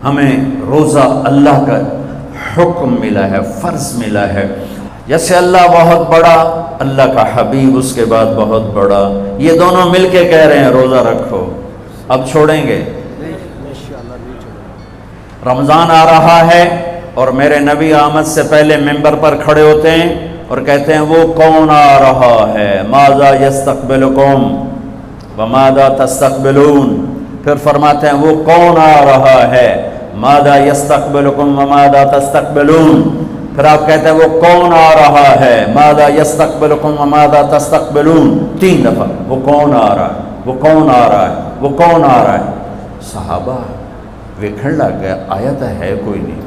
ہمیں روزہ اللہ کا حکم ملا ہے، فرض ملا ہے. جیسے اللہ بہت بڑا، اللہ کا حبیب اس کے بعد بہت بڑا، یہ دونوں مل کے کہہ رہے ہیں روزہ رکھو. اب چھوڑیں گے؟ رمضان آ رہا ہے اور میرے نبی آمد سے پہلے ممبر پر کھڑے ہوتے ہیں اور کہتے ہیں وہ کون آ رہا ہے، ماذا یستقبلکم وماذا تستقبلون. پھر فرماتے ہیں وہ کون آ رہا ہے، ماذا یستقبلکم وماذا تستقبلون. پھر آپ کہتے ہیں وہ کون آ رہا ہے، ماذا یستقبلکم وماذا تستقبلون. 3 دفعہ وہ کون آ رہا ہے، وہ کون آ رہا ہے، وہ کون آ رہا ہے. صحابہ ویکھن لگ گیا آیت ہے کوئی نہیں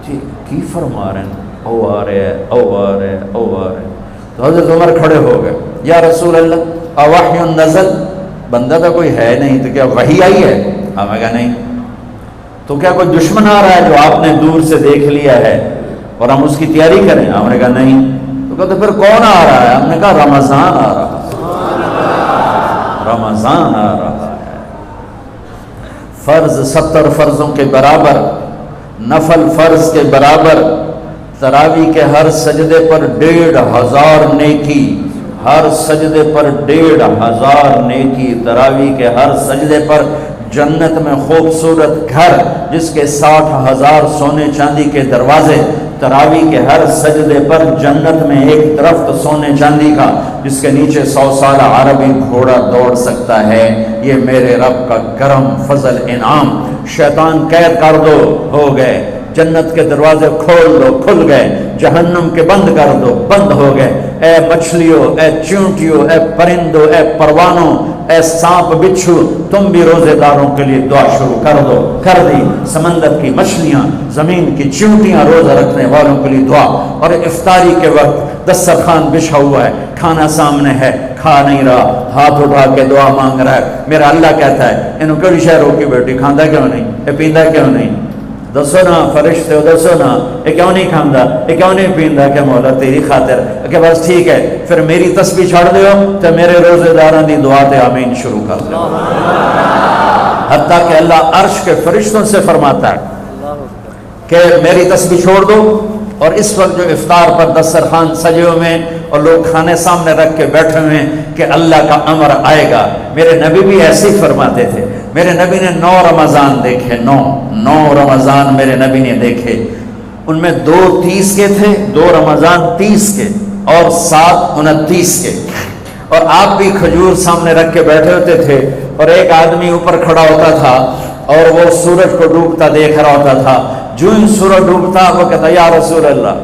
جی کی فرما رہے ہیں، او آ رہے ہیں، او آ رہے ہیں، او آ رہے ہیں. تو حضرت عمر کھڑے ہو گئے، یا رسول اللہ اوحی نزل، بندہ تو کوئی ہے نہیں تو کیا وحی آئی ہے؟ ہمیں کہا نہیں. تو کیا کوئی دشمن آ رہا ہے جو آپ نے دور سے دیکھ لیا ہے اور ہم اس کی تیاری کریں؟ ہم نے کہا نہیں. تو کہا تو پھر کون آ رہا ہے؟ ہم نے کہا رمضان آ رہا ہے، رمضان آ رہا ہے. فرض 70 فرضوں کے برابر، نفل فرض کے برابر. تراویح کے ہر سجدے پر 1500 نیکی، ہر سجدے پر 1500 نیکی. تراویح کے ہر سجدے پر جنت میں خوبصورت گھر جس کے 60,000 سونے چاندی کے دروازے. تراویح کے ہر سجدے پر جنت میں ایک درخت سونے چاندی کا جس کے نیچے 100 سال عربی گھوڑا دوڑ سکتا ہے. یہ میرے رب کا کرم فضل انعام. شیطان قید کر دو، ہو گئے. جنت کے دروازے کھول دو، کھل گئے. جہنم کے بند کر دو، بند ہو گئے. اے مچھلیوں، اے چونٹیوں، اے پرندوں، اے پروانوں، اے سانپ بچھو، تم بھی روزے داروں کے لیے دعا شروع کر دو. کر دی. سمندر کی مچھلیاں، زمین کی چونٹیاں، روزہ رکھنے والوں کے لیے دعا. اور افطاری کے وقت دسترخوان بچھا ہوا ہے، کھانا سامنے ہے، کھا نہیں رہا، ہاتھ اٹھا کے دعا مانگ رہا ہے. میرا اللہ کہتا ہے انہوں کیڑی شے روکی بیٹھی، کھاندا کیوں نہیں، اے پیندا کیوں نہیں؟ دسو نا فرشتے ہو، دسو نا یہ کیوں نہیں کھاندا، یہ کیوں نہیں پیندا؟ کہ مولا تیری خاطر. کہ بس ٹھیک ہے پھر میری تسبیح چھڑ دیو تو میرے روزے داراں دی دعا تے آمین شروع کر دو. حتیٰ کہ اللہ عرش کے فرشتوں سے فرماتا ہے کہ میری تسبیح چھوڑ دو. اور اس وقت جو افطار پر دسترخوان سجے ہوئے ہیں اور لوگ کھانے سامنے رکھ کے بیٹھے ہوئے ہیں کہ اللہ کا امر آئے گا. میرے نبی بھی ایسے ہی فرماتے تھے. میرے نبی نے 9 رمضان دیکھے، 9 رمضان میرے نبی نے دیکھے. ان میں 2 30 کے تھے، 2 رمضان 30 کے اور 7 29 کے. اور آپ بھی کھجور سامنے رکھ کے بیٹھے ہوتے تھے اور ایک آدمی اوپر کھڑا ہوتا تھا اور وہ سورج کو ڈوبتا دیکھ رہا ہوتا تھا. جو ہی سورج ڈوبتا وہ کہتا یا رسول اللہ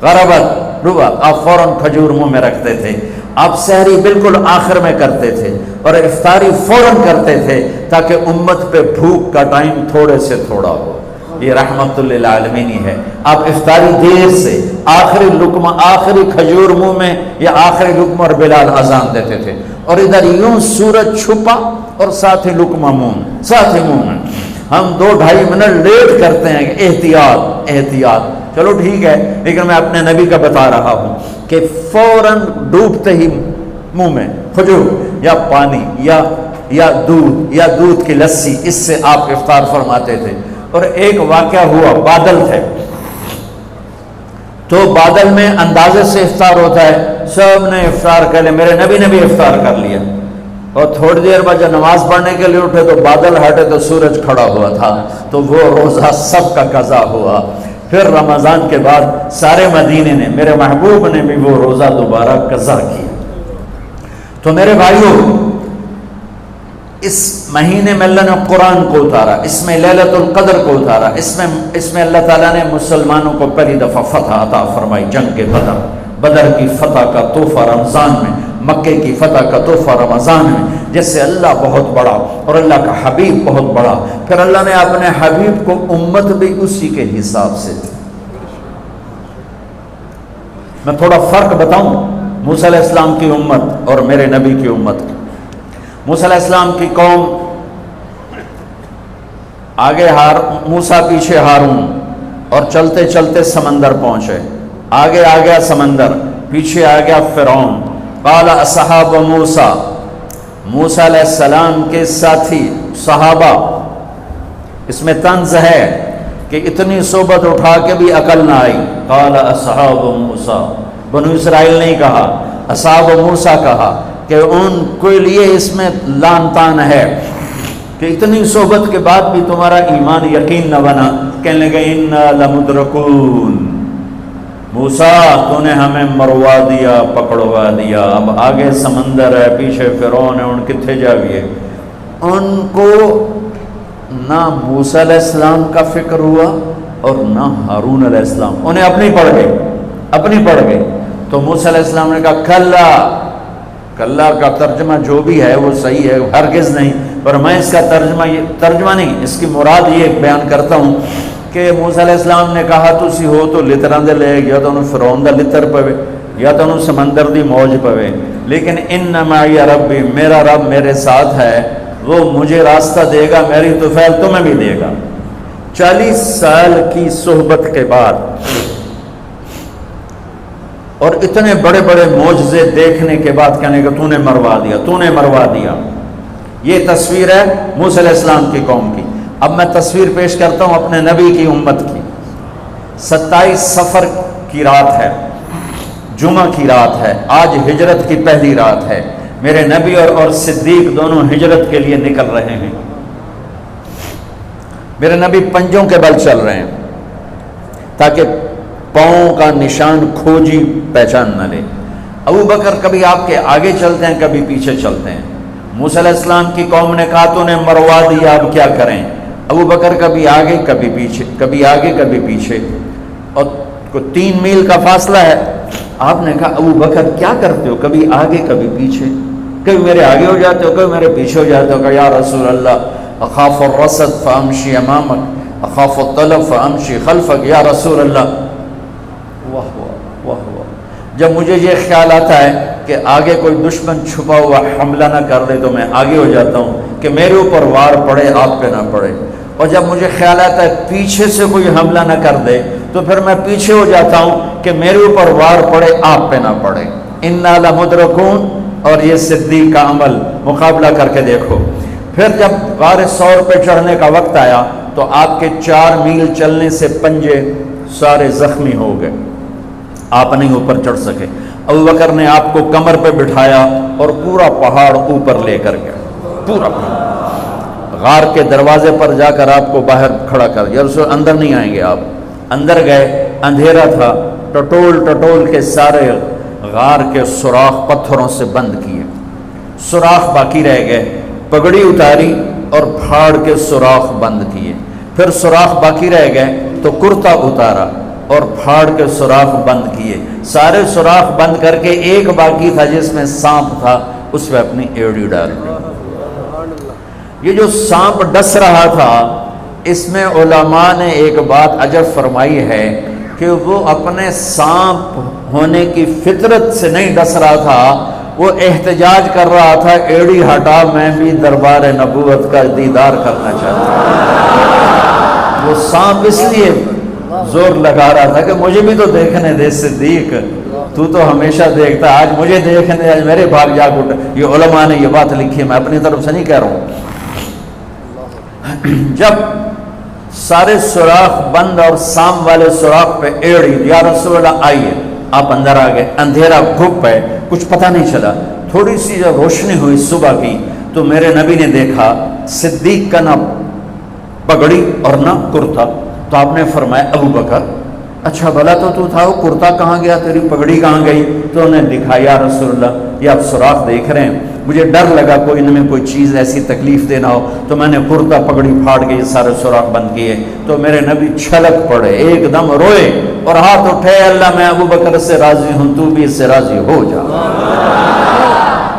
غربت ڈوبا. آپ فوراً کھجور منہ میں رکھتے تھے. آپ سحری بالکل آخر میں کرتے تھے اور افطاری فوراً کرتے تھے تاکہ امت پہ بھوک کا ٹائم تھوڑے سے تھوڑا ہو. یہ رحمت للعالمین ہے. آپ افطاری دیر سے آخری لقمہ، آخری کھجور منہ میں یا آخری لقمہ اور بلال اذان دیتے تھے اور ادھر یوں سورج چھپا اور ساتھ ہی لقمہ منہ، ساتھ ہی منہ میں. ہم 2-2.5 منٹ لیٹ کرتے ہیں کہ احتیاط احتیاط. چلو ٹھیک ہے، لیکن میں اپنے نبی کا بتا رہا ہوں کہ فوراً ڈوبتے ہی منہ میں کھجور یا پانی یا دودھ کی لسی، اس سے آپ افطار فرماتے تھے. اور ایک واقعہ ہوا، بادل تھے تو بادل میں اندازے سے افطار ہوتا ہے. سب نے افطار کر لیا، میرے نبی نے بھی افطار کر لیا. اور تھوڑی دیر بعد جب نماز پڑھنے کے لیے اٹھے تو بادل ہٹے تو سورج کھڑا ہوا تھا. تو وہ روزہ سب کا قضا ہوا. پھر رمضان کے بعد سارے مدینے نے، میرے محبوب نے بھی وہ روزہ دوبارہ قضا کیا. تو میرے بھائیوں، اس مہینے میں اللہ نے قرآن کو اتارا، اس میں لیلۃ القدر کو اتارا، اس میں اللہ تعالیٰ نے مسلمانوں کو پہلی دفعہ فتح عطا فرمائی. جنگ بدر کی فتح کا تحفہ رمضان میں، مکے کی فتح کا تحفہ رمضان میں. جیسے اللہ بہت بڑا اور اللہ کا حبیب بہت بڑا، پھر اللہ نے اپنے حبیب کو امت بھی اسی کے حساب سے دی. میں تھوڑا فرق بتاؤں موسیٰ علیہ السلام کی امت اور میرے نبی کی امت. موسیٰ علیہ السلام کی قوم آگے موسیٰ پیچھے ہارون، اور چلتے چلتے سمندر پہنچے. آگے آ گیا سمندر، پیچھے آ گیا فرعون. قال اصحاب موسیٰ، موسیٰ علیہ السلام کے ساتھی صحابہ اس میں طنز ہے کہ اتنی صحبت اٹھا کے بھی عقل نہ آئی. قال اصحاب موسیٰ، بنو اسرائیل نہیں کہا، اصحاب موسیٰ کہا، کہ ان کے لیے اس میں لان تان ہے کہ اتنی صحبت کے بعد بھی تمہارا ایمان یقین نہ بنا. کہنے لگے انا لمدرکون، موسیٰ تو نے ہمیں مروا دیا، پکڑوا دیا، اب آگے سمندر ہے، پیچھے فرعون ہے، ان کتنے جاویے. ان کو نہ موسیٰ علیہ السلام کا فکر ہوا اور نہ ہارون علیہ السلام، انہیں اپنی پڑھ گئے. تو موسیٰ علیہ السلام نے کہا کلا کا ترجمہ جو بھی ہے وہ صحیح ہے، ہرگز نہیں، پر میں اس کا ترجمہ نہیں، اس کی مراد یہ بیان کرتا ہوں کہ موسیٰ علیہ السلام نے کہا تسی ہو تو لتراں دے لے، یا تو انہوں فرعون دا لتر پوے، یا تو انہوں سمندر دی موج پوے، لیکن ان معی ربی، میرا رب میرے ساتھ ہے، وہ مجھے راستہ دے گا، میری طفیل تمہیں بھی دے گا. 40 سال کی صحبت کے بعد اور اتنے بڑے بڑے معجزے دیکھنے کے بعد کہنے کہ تو نے مروا دیا. یہ تصویر ہے موسیٰ علیہ السلام کی قوم کی. اب میں تصویر پیش کرتا ہوں اپنے نبی کی امت کی. 27 صفر کی رات ہے، جمعہ کی رات ہے، آج ہجرت کی پہلی رات ہے. میرے نبی اور صدیق دونوں ہجرت کے لیے نکل رہے ہیں. میرے نبی پنجوں کے بل چل رہے ہیں تاکہ پاؤں کا نشان کھوجی پہچان نہ لے. ابو بکر کبھی آپ کے آگے چلتے ہیں، کبھی پیچھے چلتے ہیں. موسیٰ علیہ السلام کی قوم نے کہا تو نے مروا دیا، اب کیا کریں. ابو بکر کبھی آگے کبھی پیچھے، کبھی آگے کبھی پیچھے، اور 3 میل کا فاصلہ ہے. آپ نے کہا ابو بکر کیا کرتے ہو، کبھی آگے کبھی پیچھے، کبھی میرے آگے ہو جاتے ہو، کبھی میرے پیچھے ہو جاتے ہو. کہ یا رسول اللہ اخاف الرصد فامشی امامک اخاف الطلب فامشی خلفک. یا رسول اللہ، واہ واہ واہ واہ، جب مجھے یہ خیال آتا ہے کہ آگے کوئی دشمن چھپا ہوا حملہ نہ کر دے تو میں آگے ہو جاتا ہوں کہ میرے اوپر وار پڑے، آپ پہ نہ پڑے. اور جب مجھے خیال آتا ہے پیچھے سے کوئی حملہ نہ کر دے تو پھر میں پیچھے ہو جاتا ہوں کہ میرے اوپر وار پڑے، آپ پہ نہ پڑے. انا لمدرکون. اور یہ صدیق کا عمل مقابلہ کر کے دیکھو. پھر جب غار ثور پہ چڑھنے کا وقت آیا تو آپ کے 4 میل چلنے سے پنجے سارے زخمی ہو گئے، آپ نہیں اوپر چڑھ سکے. ابو بکر نے آپ کو کمر پہ بٹھایا اور پورا پہاڑ اوپر لے کر گیا، پورا پہاڑ. غار کے دروازے پر جا کر آپ کو باہر کھڑا کر دیا. رسول اندر نہیں آئیں گے. آپ اندر گئے، اندھیرا تھا، ٹٹول کے سارے غار کے سوراخ پتھروں سے بند کیے، سوراخ باقی رہ گئے. پگڑی اتاری اور پھاڑ کے سوراخ بند کیے. پھر سوراخ باقی رہ گئے تو کرتا اتارا اور پھاڑ کے سوراخ بند کیے. سارے سوراخ بند کر کے ایک باقی تھا جس میں سانپ تھا، اس پہ اپنی ایڑی ڈال دی. یہ جو سانپ ڈس رہا تھا، اس میں علماء نے ایک بات عجب فرمائی ہے کہ وہ اپنے سانپ ہونے کی فطرت سے نہیں ڈس رہا تھا، وہ احتجاج کر رہا تھا ایڑی ہٹا، میں بھی دربار نبوت کا دیدار کرنا چاہتا ہوں. وہ سانپ اس لیے زور لگا رہا تھا کہ مجھے بھی تو دیکھنے دے صدیق، تو ہمیشہ دیکھتا، آج مجھے دیکھنے، آج میرے بھاگ جاگ اٹھے. یہ علماء نے یہ بات لکھی، میں اپنی طرف سے نہیں کہہ رہا ہوں. جب سارے سوراخ بند اور سام والے سوراخ پہ ایڑی، یا رسول اللہ آئیے. آپ اندر آ گئے. اندھیرا گھپ ہے، کچھ پتہ نہیں چلا. تھوڑی سی جب روشنی ہوئی صبح کی تو میرے نبی نے دیکھا صدیق کا نہ پگڑی اور نہ کرتا. تو آپ نے فرمایا ابو بکر اچھا بھلا تو تھا، وہ کرتا کہاں گیا، تیری پگڑی کہاں گئی؟ تو انہیں دکھایا یا رسول اللہ یہ آپ سوراخ دیکھ رہے ہیں، مجھے ڈر لگا کوئی ان میں کوئی چیز ایسی تکلیف دینا ہو، تو میں نے کرتا پگڑی پھاڑ کے یہ سارے سوراخ بند کیے. تو میرے نبی چھلک پڑے، ایک دم روئے اور ہاتھ اٹھے، اللہ میں ابو بکر سے راضی ہوں، تو بھی اس سے راضی ہو جا،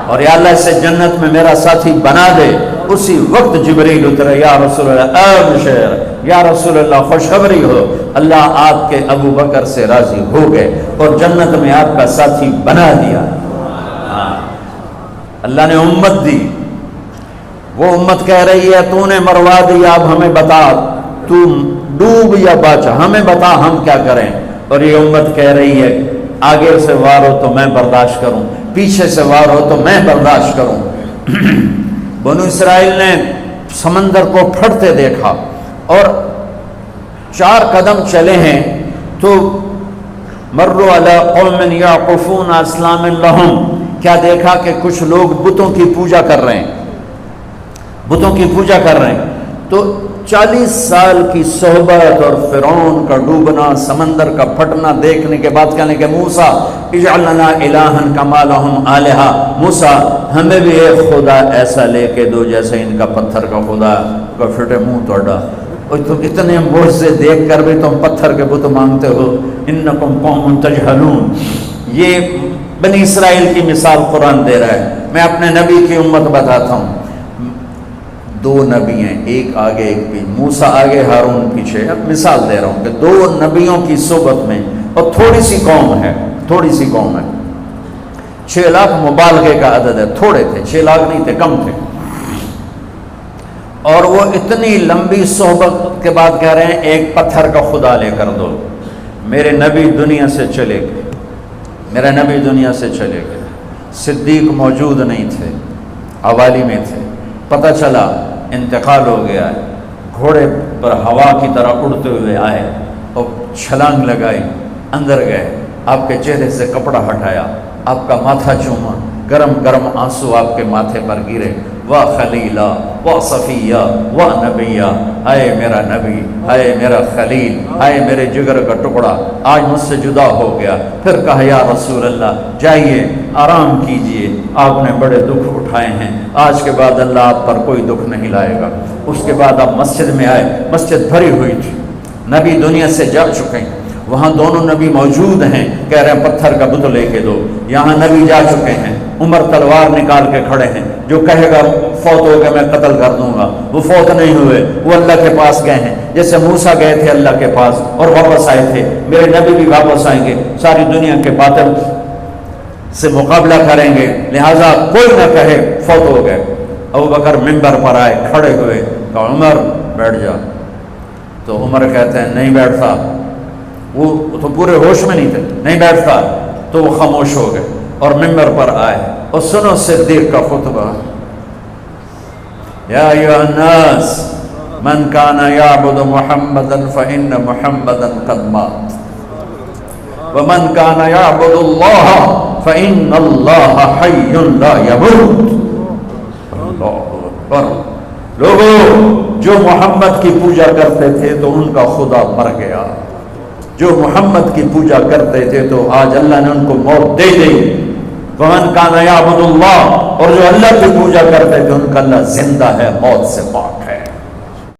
اور یا اللہ اسے جنت میں میرا ساتھی بنا دے. اسی وقت جبریل اترے، یا رسول اللہ ابشر، یا رسول اللہ خوشخبری ہو، اللہ آپ کے ابو بکر سے راضی ہو گئے اور جنت میں آپ کا ساتھی بنا دیا. اللہ نے امت دی. وہ امت کہہ رہی ہے تو نے مروا دیا، اب ہمیں بتا تو ڈوب یا بچا، ہمیں بتا ہم کیا کریں. اور یہ امت کہہ رہی ہے آگے سے وار ہو تو میں برداشت کروں، پیچھے سے وار ہو تو میں برداشت کروں. بنو اسرائیل نے سمندر کو پھٹتے دیکھا، اور 4 قدم چلے ہیں تو مروا علی قوم یعقفون اصنام لہم، کیا دیکھا کہ کچھ لوگ بتوں کی پوجا کر رہے ہیں، بتوں کی پوجا کر رہے ہیں۔ تو 40 سال کی صحبت اور فرعون کا ڈوبنا، سمندر کا پھٹنا دیکھنے کے بعد کہنے کہ موسیٰ اجعل لنا الہا کما لہم آلہہ، موسیٰ ہمیں بھی ایک خدا ایسا لے کے دو جیسے ان کا پتھر کا خدا کا پھٹے منہ توڑا، اور تم اتنے معجزے دیکھ کر بھی تم پتھر کے بت مانگتے ہو، انکم قوم تجہلون۔ یہ بنی اسرائیل کی مثال قرآن دے رہا ہے۔ میں اپنے نبی کی امت بتاتا ہوں، 2 نبی ہیں، ایک آگے ایک بھی، موسیٰ آگے ہارون پیچھے۔ اب مثال دے رہا ہوں کہ 2 نبیوں کی صحبت میں، اور تھوڑی سی قوم ہے، تھوڑی سی قوم ہے، 6 لاکھ مبالغے کا عدد ہے، تھوڑے تھے، 6 لاکھ نہیں تھے، کم تھے، اور وہ اتنی لمبی صحبت کے بعد کہہ رہے ہیں ایک پتھر کا خدا لے کر دو۔ میرے نبی دنیا سے چلے گئے، میرا نبی دنیا سے چلے گئے، صدیق موجود نہیں تھے، حوالی میں تھے، پتہ چلا انتقال ہو گیا ہے، گھوڑے پر ہوا کی طرح اڑتے ہوئے آئے اور چھلانگ لگائی، اندر گئے، آپ کے چہرے سے کپڑا ہٹایا، آپ کا ماتھا چوما، گرم گرم آنسو آپ کے ماتھے پر گرے، واہ خلیلہ واہ صفیہ واہ نبیہ، ہائے میرا نبی، ہائے میرا خلیل، ہائے میرے جگر کا ٹکڑا، آج مجھ سے جدا ہو گیا۔ پھر کہا یا رسول اللہ جائیے آرام کیجئے، آپ نے بڑے دکھ اٹھائے ہیں، آج کے بعد اللہ آپ پر کوئی دکھ نہیں لائے گا۔ اس کے بعد آپ مسجد میں آئے، مسجد بھری ہوئی تھی، نبی دنیا سے جا چکے ہیں، وہاں دونوں نبی موجود ہیں، کہہ رہے ہیں پتھر کا بت لے کے دو، یہاں نبی جا چکے ہیں، عمر تلوار نکال کے کھڑے ہیں، جو کہے گا فوت ہو گئے میں قتل کر دوں گا، وہ فوت نہیں ہوئے، وہ اللہ کے پاس گئے ہیں، جیسے موسیٰ گئے تھے اللہ کے پاس اور واپس آئے تھے، میرے نبی بھی واپس آئیں گے، ساری دنیا کے باطل سے مقابلہ کریں گے، لہٰذا کوئی نہ کہے فوت ہو گئے۔ ابوبکر منبر پر آئے، کھڑے ہوئے، کہا عمر بیٹھ جا، تو عمر کہتے ہیں نہیں بیٹھتا، وہ تو پورے ہوش میں نہیں تھے، نہیں بیٹھتا، تو وہ خاموش ہو گئے اور منبر پر آئے، اور سنو صدیق کا خطبہ، یا ایھا الناس من کان یعبد محمدا فإن محمدا قد مات ومن کان یعبد اللہ فإن اللہ حی لا یموت۔ اللہ اکبر۔ لوگوں جو محمد کی پوجا کرتے تھے تو ان کا خدا مر گیا، جو محمد کی پوجا کرتے تھے تو آج اللہ نے ان کو موت دے دی۔ ومن کان یعبد اللہ، اور جو اللہ کی پوجا کرتے تھے ان کا اللہ زندہ ہے، موت سے پاک۔